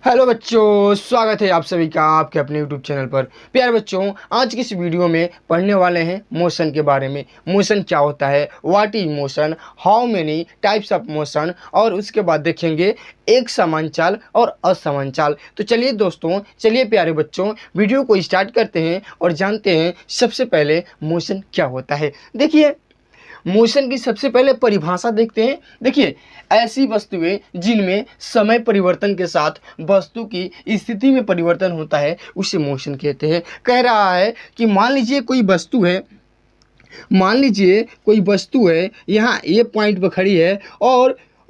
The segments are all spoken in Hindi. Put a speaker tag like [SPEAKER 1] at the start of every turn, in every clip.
[SPEAKER 1] हेलो बच्चों, स्वागत है आप सभी का आपके अपने यूट्यूब चैनल पर। प्यारे बच्चों, आज की इस वीडियो में पढ़ने वाले हैं मोशन के बारे में। मोशन क्या होता है, what is motion, how many types of motion, और उसके बाद देखेंगे एक समान चाल और असमान चाल। तो चलिए दोस्तों, चलिए प्यारे बच्चों, वीडियो को स्टार्ट करते हैं और जानते हैं सबसे पहले मोशन क्या होता है। देखिए, मोशन की सबसे पहले परिभाषा देखते हैं। देखिए, ऐसी वस्तुएं जिनमें समय परिवर्तन के साथ वस्तु की स्थिति में परिवर्तन होता है उसे मोशन कहते हैं। कह रहा है कि मान लीजिए कोई वस्तु है, यहाँ ए पॉइंट पर खड़ी है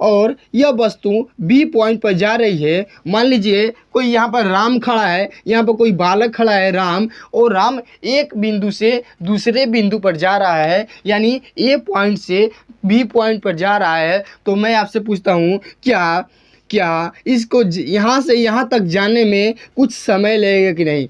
[SPEAKER 1] और यह वस्तु बी पॉइंट पर जा रही है। मान लीजिए कोई यहाँ पर राम खड़ा है, यहाँ पर कोई बालक खड़ा है राम, और राम एक बिंदु से दूसरे बिंदु पर जा रहा है, यानी ए पॉइंट से बी पॉइंट पर जा रहा है। तो मैं आपसे पूछता हूँ, क्या इसको यहाँ से यहाँ तक जाने में कुछ समय लगेगा कि नहीं?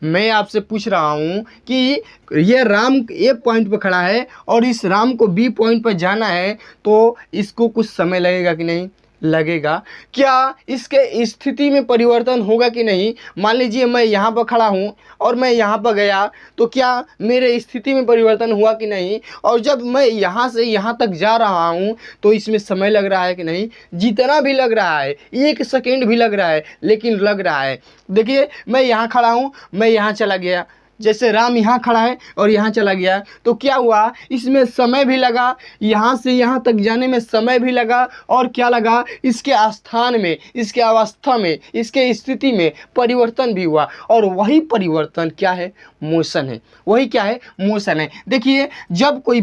[SPEAKER 1] मैं आपसे पूछ रहा हूँ कि ये राम ए पॉइंट पर खड़ा है और इस राम को बी पॉइंट पर जाना है, तो इसको कुछ समय लगेगा कि नहीं? लगेगा। क्या इसके स्थिति में परिवर्तन होगा कि नहीं? मान लीजिए मैं यहाँ पर खड़ा हूँ और मैं यहाँ पर गया, तो क्या मेरे स्थिति में परिवर्तन हुआ कि नहीं? और जब मैं यहाँ से यहाँ तक जा रहा हूँ तो इसमें समय लग रहा है कि नहीं? जितना भी लग रहा है, 1 सेकेंड भी लग रहा है, लेकिन लग रहा है। देखिए, मैं यहाँ खड़ा हूँ, मैं यहाँ चला गया, जैसे राम यहाँ खड़ा है और यहाँ चला गया, तो क्या हुआ? इसमें समय भी लगा, यहाँ से यहाँ तक जाने में समय भी लगा, और क्या लगा? इसके स्थान में, इसके अवस्था में, इसके स्थिति में परिवर्तन भी हुआ, और वही परिवर्तन क्या है? मोशन है। वही क्या है? मोशन है। देखिए, जब कोई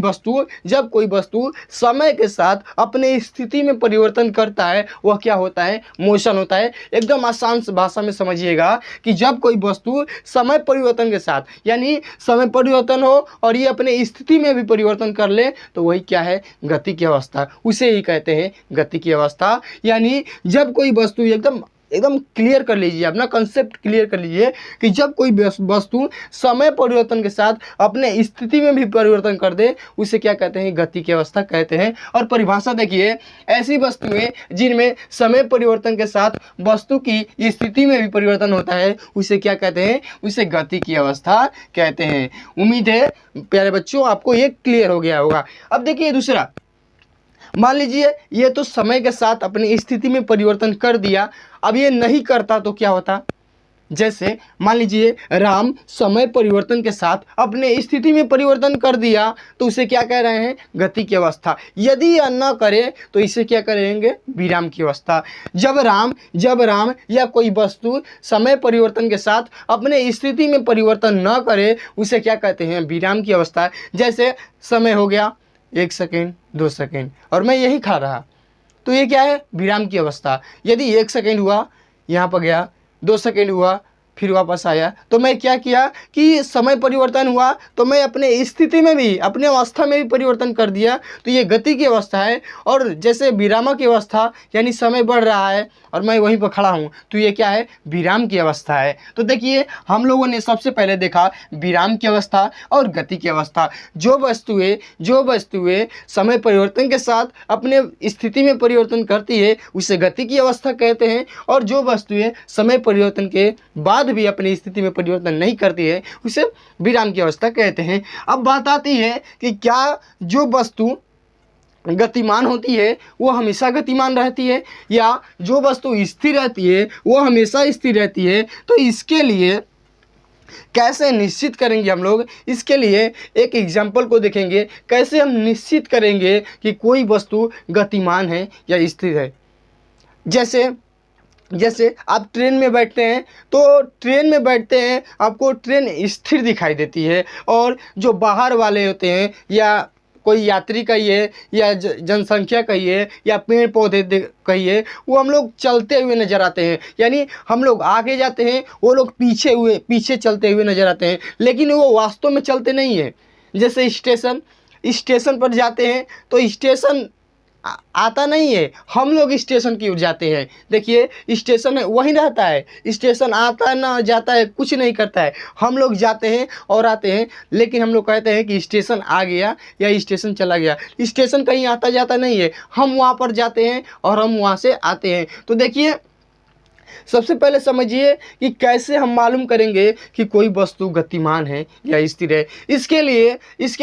[SPEAKER 1] वस्तु समय के साथ अपने स्थिति में परिवर्तन करता है, वह क्या होता है? मोशन होता है। एकदम आसान भाषा में समझिएगा कि जब कोई वस्तु समय परिवर्तन के साथ, यानी समय परिवर्तन हो और ये अपने स्थिति में भी परिवर्तन कर ले, तो वही क्या है? गति की अवस्था। उसे ही कहते हैं गति की अवस्था। यानी जब कोई वस्तु, एकदम क्लियर कर लीजिए, अपना कंसेप्ट क्लियर कर लीजिए कि जब कोई वस्तु समय परिवर्तन के साथ अपने स्थिति में भी परिवर्तन कर दे, उसे क्या कहते हैं? गति की अवस्था कहते हैं। और परिभाषा देखिए, ऐसी वस्तुएं जिनमें समय परिवर्तन के साथ वस्तु की स्थिति में भी परिवर्तन होता है, उसे क्या कहते हैं? उसे गति की अवस्था कहते हैं। उम्मीद है प्यारे बच्चों आपको ये क्लियर हो गया होगा। अब देखिए दूसरा, मान लीजिए ये तो समय के साथ अपनी स्थिति में परिवर्तन कर दिया, अब ये नहीं करता तो क्या होता? जैसे मान लीजिए राम समय परिवर्तन के साथ अपने स्थिति में परिवर्तन कर दिया, तो उसे क्या कह रहे हैं? गति की अवस्था। यदि यह न करे तो इसे क्या करेंगे? विराम की अवस्था। जब राम या कोई वस्तु समय परिवर्तन के साथ अपने स्थिति में परिवर्तन न करे, उसे क्या कहते हैं? विराम की अवस्था। जैसे समय हो गया 1 सेकेंड, 2 सेकेंड, और मैं यही खा रहा, तो ये क्या है? विराम की अवस्था। यदि 1 सेकेंड हुआ, यहाँ पर गया, 2 सेकेंड हुआ, फिर वापस आया, तो मैं क्या किया कि समय परिवर्तन हुआ, तो मैं अपने स्थिति में भी, अपने अवस्था में भी परिवर्तन कर दिया, तो ये गति की अवस्था है। और जैसे विराम की अवस्था, यानी समय बढ़ रहा है और मैं वहीं पर खड़ा हूँ, तो ये क्या है? विराम की अवस्था है। तो देखिए, हम लोगों ने सबसे पहले देखा विराम की अवस्था और गति की अवस्था। जो वस्तुएं समय परिवर्तन के साथ अपने स्थिति में परिवर्तन करती है, उसे गति की अवस्था कहते हैं। और जो वस्तुएं समय परिवर्तन के बाद भी अपनी स्थिति में परिवर्तन नहीं करती है, उसे विराम की अवस्था कहते हैं। अब बात आती है कि क्या जो वस्तु गतिमान होती है वो हमेशा गतिमान रहती है, या जो वस्तु स्थिर रहती है वो हमेशा स्थिर रहती है? तो इसके लिए कैसे निश्चित करेंगे हम लोग? इसके लिए एक एग्जाम्पल को देखेंगे, कैसे हम निश्चित करेंगे कि कोई वस्तु गतिमान है या स्थिर है। जैसे आप ट्रेन में बैठते हैं, तो ट्रेन में बैठते हैं, आपको ट्रेन स्थिर दिखाई देती है, और जो बाहर वाले होते हैं, या कोई यात्री कहिए, या जनसंख्या कहिए, या पेड़ पौधे कहिए, वो हम लोग चलते हुए नजर आते हैं। यानी हम लोग आगे जाते हैं, वो लोग पीछे चलते हुए नजर आते हैं, लेकिन वो वास्तव में चलते नहीं है। जैसे स्टेशन पर जाते हैं, तो स्टेशन आता नहीं है, हम लोग स्टेशन की ओर जाते हैं। देखिए, स्टेशन वहीं रहता है, स्टेशन आता ना जाता है, कुछ नहीं करता है। हम लोग जाते हैं और आते हैं, लेकिन हम लोग कहते हैं कि स्टेशन आ गया या स्टेशन चला गया। स्टेशन कहीं आता जाता नहीं है, हम वहाँ पर जाते हैं और हम वहाँ से आते हैं। तो देखिए, सबसे पहले समझिए कि कैसे हम मालूम करेंगे कि कोई वस्तु गतिमान है या स्थिर है। इसके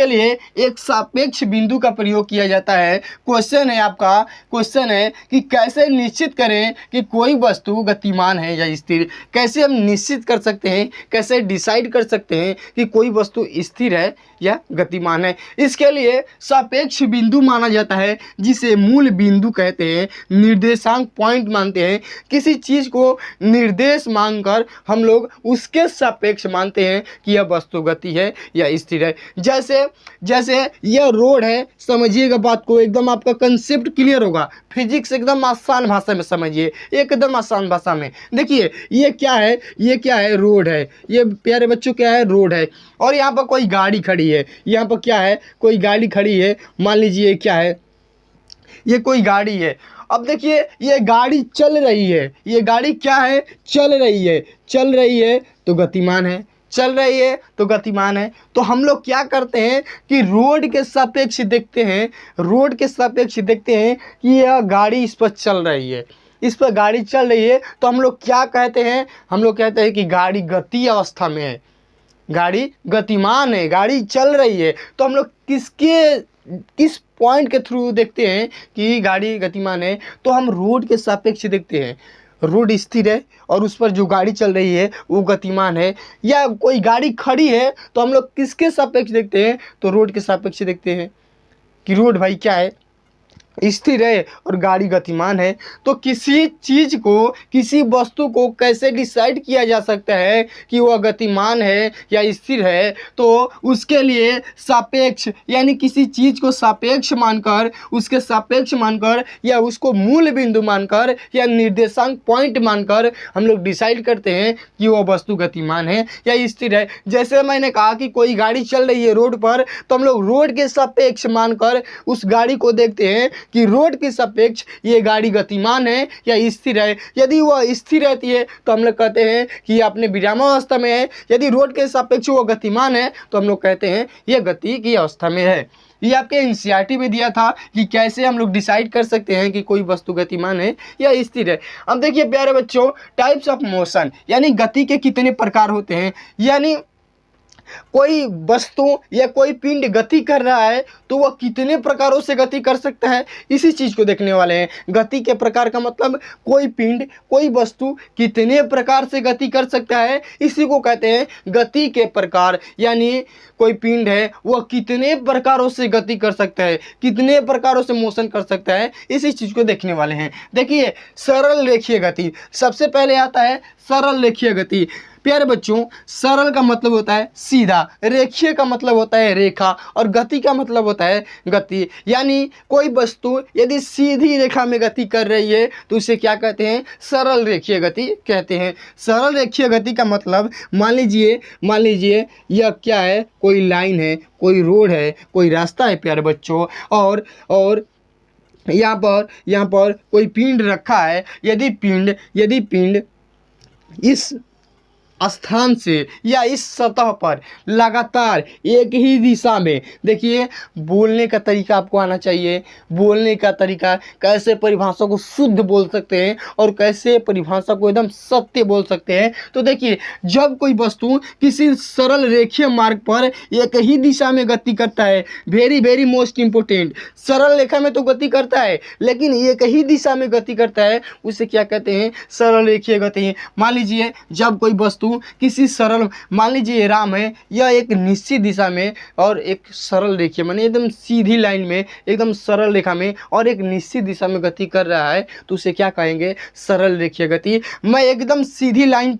[SPEAKER 1] लिए एक सापेक्ष बिंदु का प्रयोग किया जाता है। क्वेश्चन है कि कैसे निश्चित करें कि कोई वस्तु गतिमान है या स्थिर। कैसे हम निश्चित कर सकते हैं, कैसे डिसाइड कर सकते हैं कि कोई वस्तु स्थिर है या गतिमान है। इसके लिए सापेक्ष बिंदु माना जाता है, जिसे मूल बिंदु कहते हैं, निर्देशांक पॉइंट मानते हैं। किसी चीज़ को निर्देश मानकर हम लोग उसके सापेक्ष मानते हैं कि यह वस्तु गति है या स्थिर है। जैसे यह रोड है, समझिएगा बात को, एकदम आपका कंसेप्ट क्लियर होगा। फिजिक्स एकदम आसान भाषा में समझिए, एकदम आसान भाषा में। देखिए ये क्या है, रोड है। ये प्यारे बच्चों क्या है, रोड है। और यहाँ पर कोई गाड़ी खड़ी है, यहाँ पर क्या है, कोई गाड़ी खड़ी है। मान लीजिए क्या है, ये कोई गाड़ी है। अब देखिए ये गाड़ी चल रही है, ये गाड़ी क्या है, चल रही है तो गतिमान है, चल रही है तो गतिमान है। तो हम लोग क्या करते हैं कि रोड के सापेक्ष देखते हैं कि यह गाड़ी इस पर चल रही है, इस पर गाड़ी चल रही है। तो हम लोग क्या कहते हैं, हम लोग कहते हैं कि गाड़ी गति अवस्था में है, गाड़ी गतिमान है, गाड़ी चल रही है। तो हम लोग किस पॉइंट के थ्रू देखते हैं कि गाड़ी गतिमान है, तो हम रोड के सापेक्ष देखते हैं। रोड स्थिर है और उस पर जो गाड़ी चल रही है वो गतिमान है। या कोई गाड़ी खड़ी है तो हम लोग किसके सापेक्ष देखते हैं, तो रोड के सापेक्ष देखते हैं कि रोड भाई क्या है, स्थिर है और गाड़ी गतिमान है। तो किसी चीज़ को, किसी वस्तु को कैसे डिसाइड किया जा सकता है कि वह गतिमान है या स्थिर है, तो उसके लिए सापेक्ष, यानी किसी चीज़ को सापेक्ष मानकर, उसके सापेक्ष मानकर या उसको मूल बिंदु मानकर या निर्देशांक पॉइंट मानकर हम लोग डिसाइड करते हैं कि वह वस्तु गतिमान है या स्थिर है। जैसे मैंने कहा कि कोई गाड़ी चल रही है रोड पर, तो हम लोग रोड के सापेक्ष मानकर उस गाड़ी को देखते हैं कि रोड के सापेक्ष ये गाड़ी गतिमान है या स्थिर है। यदि वह स्थिर रहती है तो हम लोग कहते हैं कि ये अपने विरामावस्था में है। यदि रोड के सापेक्ष वह गतिमान है तो हम लोग कहते हैं यह गति की अवस्था में है। ये आपके एनसीईआरटी में दिया था कि कैसे हम लोग डिसाइड कर सकते हैं कि कोई वस्तु गतिमान है या स्थिर है। अब देखिए प्यारे बच्चों, टाइप्स ऑफ मोशन, यानी गति के कितने प्रकार होते हैं। यानी कोई वस्तु या कोई पिंड गति कर रहा है तो वह कितने प्रकारों से गति कर सकता है, इसी चीज़ को देखने वाले हैं। गति के प्रकार का मतलब कोई पिंड, कोई वस्तु कितने प्रकार से गति कर सकता है, इसी को कहते हैं गति के प्रकार। यानी कोई पिंड है वह कितने प्रकारों से गति कर सकता है, कितने प्रकारों से मोशन कर सकता है, इसी चीज़ को देखने वाले हैं। देखिए सरल रेखीय गति, सबसे पहले आता है सरल रेखीय गति। प्यारे बच्चों, सरल का मतलब होता है सीधा, रेखीय का मतलब होता है रेखा, और गति का मतलब होता है गति। यानी कोई वस्तु यदि सीधी रेखा में गति कर रही है तो उसे क्या कहते हैं, सरल रेखीय गति कहते हैं। सरल रेखीय गति का मतलब मान लीजिए यह क्या है, कोई लाइन है, कोई रोड है, कोई रास्ता है प्यारे बच्चों, और यहाँ पर कोई पिंड रखा है। यदि पिंड इस स्थान से या इस सतह पर लगातार एक ही दिशा में, देखिए बोलने का तरीका आपको आना चाहिए। बोलने का तरीका, कैसे परिभाषा को शुद्ध बोल सकते हैं और कैसे परिभाषा को एकदम सत्य बोल सकते हैं। तो देखिए जब कोई वस्तु किसी सरल रेखीय मार्ग पर एक ही दिशा में गति करता है, वेरी वेरी मोस्ट इम्पोर्टेंट, सरल रेखा में तो गति करता है लेकिन एक ही दिशा में गति करता है, उसे क्या कहते हैं, सरल रेखीय गति। मान लीजिए जब कोई वस्तु किसी सरल, मान लीजिए राम है, यह एक निश्चित दिशा में और एक सरल रेखीय माने एकदम सीधी लाइन में, एकदम सरल रेखा में और एक निश्चित दिशा में गति कर रहा है, तो उसे क्या कहेंगे, सरल रेखीय गति। मैं एकदम सीधी लाइन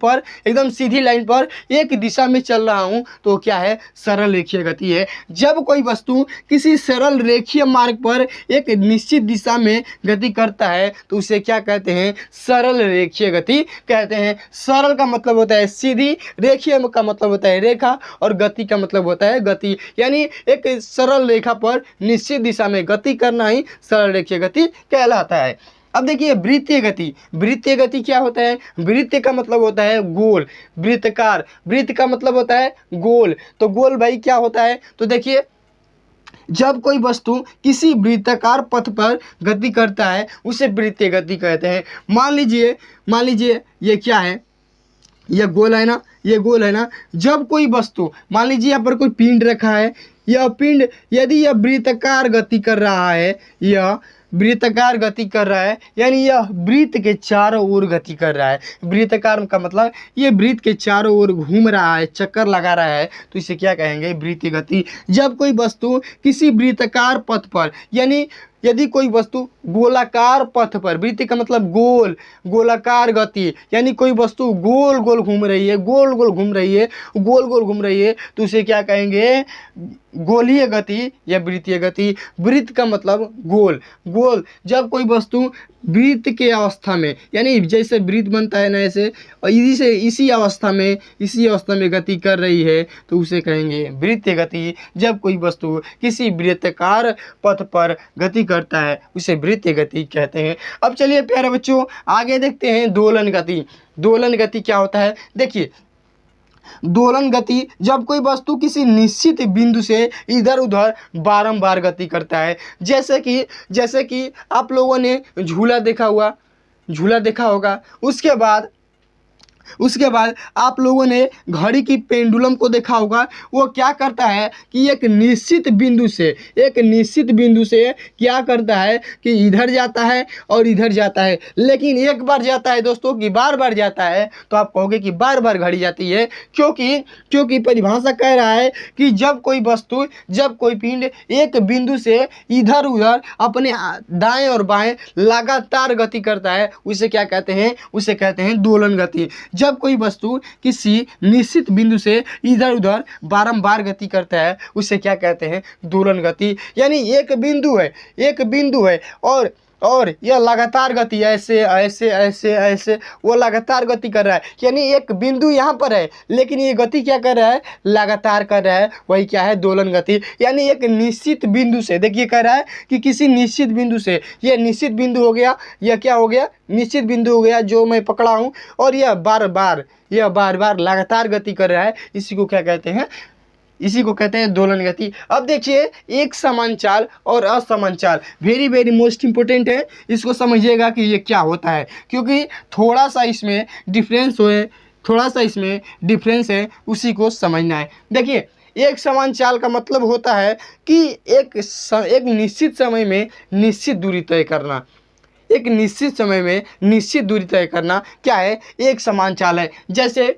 [SPEAKER 1] पर एक दिशा में चल रहा हूं तो क्या है, सरल रेखीय गति है। जब कोई वस्तु किसी सरल रेखीय मार्ग पर एक निश्चित दिशा में गति करता है तो उसे क्या कहते हैं, सरल रेखीय गति कहते हैं। सरल का मतलब होता है सीधी, रेखीय का मतलब होता है रेखा, और गति का मतलब होता है गति। यानी एक सरल रेखा पर निश्चित दिशा में गति करना ही सरल रेखीय गति कहलाता है। अब देखिए वृत्तीय गति। वृत्तीय गति क्या होता है, वृत्त का मतलब होता है गोल, वृत्तकार, वृत्त का मतलब होता है गोल। तो गोल भाई क्या होता है, तो देखिए जब कोई वस्तु किसी वृत्ताकार पथ पर गति करता है उसे वृत्तीय गति कहते हैं। मान लीजिए ये क्या है, यह गोल है ना, ये गोल है ना। जब कोई वस्तु, मान लीजिए यहाँ पर कोई पिंड रखा है, यह पिंड यदि यह वृत्ताकार गति कर रहा है, यह वृत्ताकार गति कर रहा है, यानी यह वृत्त के चारों ओर गति कर रहा है। वृत्ताकार का मतलब ये वृत्त के चारों ओर घूम रहा है, चक्कर लगा रहा है, तो इसे क्या कहेंगे, वृत्तीय गति। जब कोई वस्तु किसी वृत्ताकार पथ पर, यानी यदि कोई वस्तु गोलाकार पथ पर, वृत्तीय का मतलब गोल, गोलाकार गति, यानी कोई वस्तु गोल गोल घूम रही है, गोल गोल घूम रही है, गोल गोल घूम रही है, तो उसे क्या कहेंगे, गोलीय गति या वृत्तीय गति। वृत्त का मतलब गोल गोल। जब कोई वस्तु वृत्त के अवस्था में, यानी जैसे वृत्त बनता है ना ऐसे, और इसी अवस्था में गति कर रही है, तो उसे कहेंगे वृत्तीय गति। जब कोई वस्तु किसी वृत्ताकार पथ पर गति करता है उसे वृत्तीय गति कहते हैं। अब चलिए प्यारे बच्चों आगे देखते हैं दोलन गति। दोलन गति क्या होता है, देखिए दोलन गति, जब कोई वस्तु किसी निश्चित बिंदु से इधर उधर बारंबार गति करता है। जैसे कि आप लोगों ने झूला देखा होगा, उसके बाद आप लोगों ने घड़ी की पेंडुलम को देखा होगा। वो क्या करता है कि एक निश्चित बिंदु से क्या करता है कि इधर जाता है और इधर जाता है, लेकिन एक बार जाता है दोस्तों कि बार बार जाता है, तो आप कहोगे कि बार बार घड़ी जाती है, क्योंकि परिभाषा कह रहा है कि जब कोई पिंड एक बिंदु से इधर उधर अपने दाएं और बाएं लगातार गति करता है, उसे क्या कहते हैं, उसे कहते हैं दोलन गति। जब कोई वस्तु किसी निश्चित बिंदु से इधर उधर बारंबार गति करता है उसे क्या कहते हैं, दोलन गति। यानी एक बिंदु है और यह लगातार गति ऐसे ऐसे ऐसे ऐसे वो लगातार गति कर रहा है, यानी एक बिंदु यहाँ पर है लेकिन ये गति क्या कर रहा है, लगातार कर रहा है, वही क्या है, दोलन गति। यानी एक निश्चित बिंदु से, देखिए कह रहा है कि किसी निश्चित बिंदु से, यह निश्चित बिंदु हो गया, यह क्या हो गया, निश्चित बिंदु हो गया जो मैं पकड़ा हूँ, और यह बार बार लगातार गति कर रहा है, इसी को क्या कहते हैं, इसी को कहते हैं दोलन गति। अब देखिए एक समान चाल और असमान चाल वेरी वेरी मोस्ट इंपोर्टेंट है, इसको समझिएगा कि ये क्या होता है, क्योंकि थोड़ा सा इसमें डिफरेंस है, उसी को समझना है। देखिए एक समान चाल का मतलब होता है कि एक निश्चित समय में निश्चित दूरी तय करना, एक निश्चित समय में निश्चित दूरी तय करना क्या है, एक समान चाल है। जैसे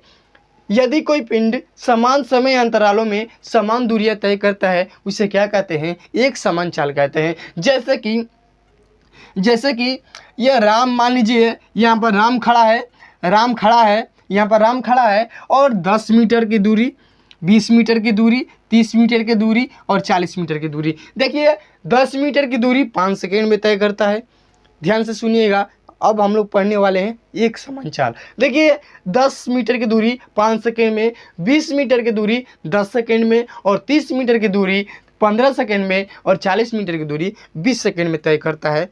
[SPEAKER 1] यदि कोई पिंड समान समय अंतरालों में समान दूरियां तय करता है उसे क्या कहते हैं, एक समान चाल कहते हैं। जैसे कि यह राम, मान लीजिए यहाँ पर राम खड़ा है और 10 मीटर की दूरी, 20 मीटर की दूरी, 30 मीटर की दूरी और 40 मीटर की दूरी। देखिए 10 मीटर की दूरी 5 सेकेंड में तय करता है। ध्यान से सुनिएगा, अब हम लोग पढ़ने वाले हैं एक समान चाल। देखिए 10 मीटर की दूरी 5 सेकेंड में, 20 मीटर की दूरी 10 सेकेंड में और 30 मीटर की दूरी 15 सेकेंड में और 40 मीटर की दूरी 20 सेकेंड में तय करता है।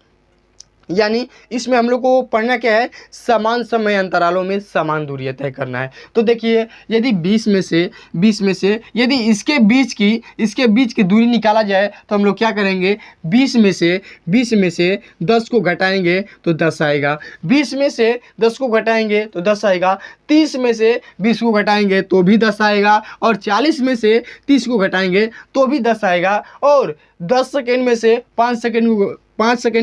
[SPEAKER 1] यानी इसमें हम लोग को पढ़ना क्या है, समान समय अंतरालों में समान दूरियां तय करना है। तो देखिए यदि 20 में से यदि इसके बीच की दूरी निकाला जाए तो हम लोग क्या करेंगे, 20 में से 10 को घटाएंगे तो 10 आएगा, 20 में से 10 को घटाएंगे तो 10 आएगा, 30 में से 20 को घटाएंगे तो भी 10 आएगा, और 40 में से 30 को घटाएंगे तो भी 10 आएगा, और 10 सेकेंड में से 5 सेकेंड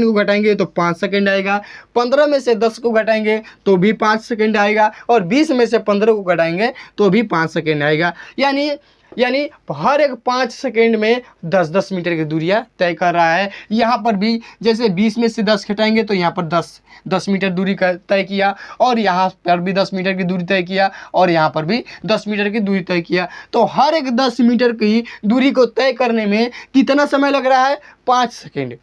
[SPEAKER 1] को घटाएंगे तो 5 सेकेंड आएगा, 15 में से 10 को घटाएंगे तो भी 5 सेकेंड आएगा, और 20 में से 15 को घटाएंगे तो भी 5 सेकेंड आएगा। यानी हर एक 5 सेकेंड में 10-10 मीटर की दूरियां तय कर रहा है। यहाँ पर भी जैसे 20 में से 10 घटाएंगे तो यहाँ पर 10 मीटर दूरी का तय किया, और यहाँ पर भी 10 मीटर की दूरी तय किया, और यहाँ पर भी 10 मीटर की दूरी तय किया। तो हर एक 10 मीटर की दूरी को तय करने में कितना समय लग रहा है, 5 सेकेंड।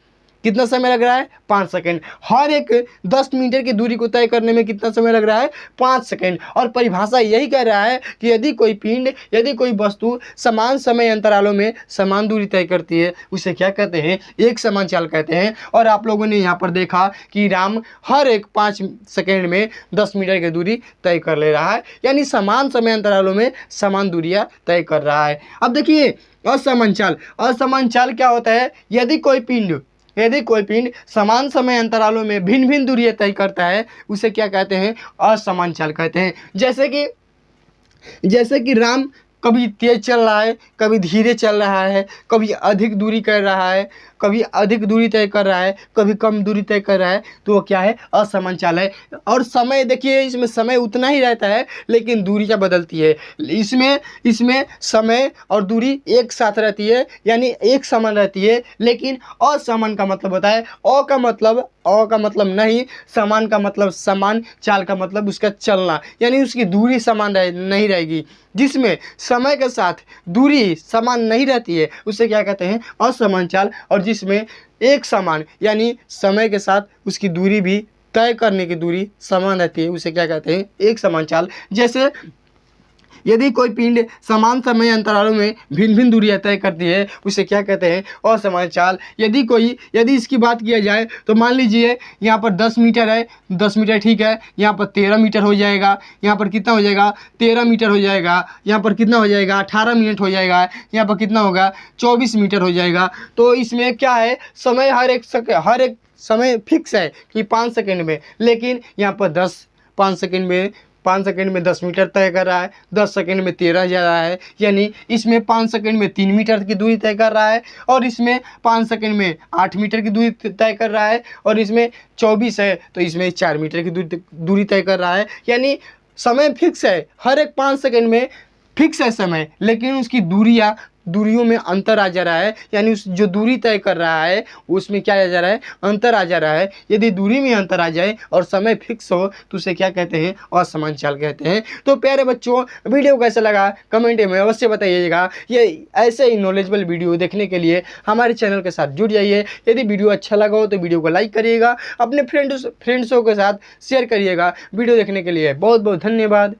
[SPEAKER 1] कितना समय लग रहा है 5 सेकंड। हर एक 10 मीटर की दूरी को तय करने में कितना समय लग रहा है 5 सेकंड। और परिभाषा यही कह रहा है कि यदि कोई पिंड, यदि कोई वस्तु समान समय अंतरालों में समान दूरी तय करती है, उसे क्या कहते हैं, एक समान चाल कहते हैं। और आप लोगों ने यहाँ पर देखा कि राम हर एक 5 सेकंड में 10 मीटर की दूरी तय कर ले रहा है, यानी समान समय अंतरालों में समान दूरियां तय कर रहा है। अब देखिए असमान चाल। असमान चाल क्या होता है, यदि कोई पिंड समान समय अंतरालों में भिन्न भिन्न दूरियां तय करता है, उसे क्या कहते हैं, असमान चाल कहते हैं। जैसे कि राम कभी तेज चल रहा है, कभी धीरे चल रहा है, कभी अधिक दूरी कर रहा है, कभी अधिक दूरी तय कर रहा है, कभी कम दूरी तय कर रहा है, तो वो क्या है, असमान चाल है। और समय देखिए, इसमें समय उतना ही रहता है लेकिन दूरियां बदलती है। इसमें समय और दूरी एक साथ रहती है, यानी एक समान रहती है। लेकिन असमान का मतलब होता है, अ का मतलब नहीं, समान का मतलब समान, चाल का मतलब उसका चलना, यानी उसकी दूरी समान नहीं रहेगी। जिसमें समय के साथ दूरी समान नहीं रहती है उसे क्या कहते हैं, असमान चाल। और जिसमें एक समान, यानी समय के साथ उसकी दूरी भी, तय करने की दूरी समान रहती है, उसे क्या कहते हैं, एक समान चाल। जैसे यदि कोई पिंड समान समय अंतरालों में भिन्न भिन्न दूरियां तय करती है, उसे क्या कहते हैं, असमान चाल। यदि इसकी बात किया जाए तो मान लीजिए यहाँ पर 10 मीटर है, 10 मीटर ठीक है, यहाँ पर 13 मीटर हो जाएगा, यहाँ पर कितना हो जाएगा, 13 मीटर हो जाएगा, यहाँ पर कितना हो जाएगा, 18 मिनट हो जाएगा, यहाँ पर कितना होगा, 24 मीटर हो जाएगा। तो इसमें क्या है, समय हर एक समय फिक्स है कि 5 सेकंड में, लेकिन यहाँ पर 5 सेकंड में 10 मीटर तय कर रहा है, 10 सेकंड में 13 जा रहा है, यानी इसमें 5 सेकंड में 3 मीटर की दूरी तय कर रहा है, और इसमें 5 सेकंड में 8 मीटर की दूरी तय कर रहा है, और इसमें 24 है तो इसमें 4 मीटर की दूरी तय कर रहा है। यानी समय फिक्स है, हर एक 5 सेकंड में फिक्स है समय, लेकिन उसकी दूरियों में अंतर आ जा रहा है, यानी उस जो दूरी तय कर रहा है उसमें क्या आ जा रहा है, अंतर आ जा रहा है। यदि दूरी में अंतर आ जाए और समय फिक्स हो तो उसे क्या कहते हैं, असमान चाल कहते हैं। तो प्यारे बच्चों, वीडियो कैसा लगा कमेंट में अवश्य बताइएगा। ये ऐसे ही नॉलेजेबल वीडियो देखने के लिए हमारे चैनल के साथ जुड़ जाइए। यदि वीडियो अच्छा लगा हो तो वीडियो को लाइक करिएगा, अपने फ्रेंड्सों के साथ शेयर करिएगा। वीडियो देखने के लिए बहुत बहुत धन्यवाद।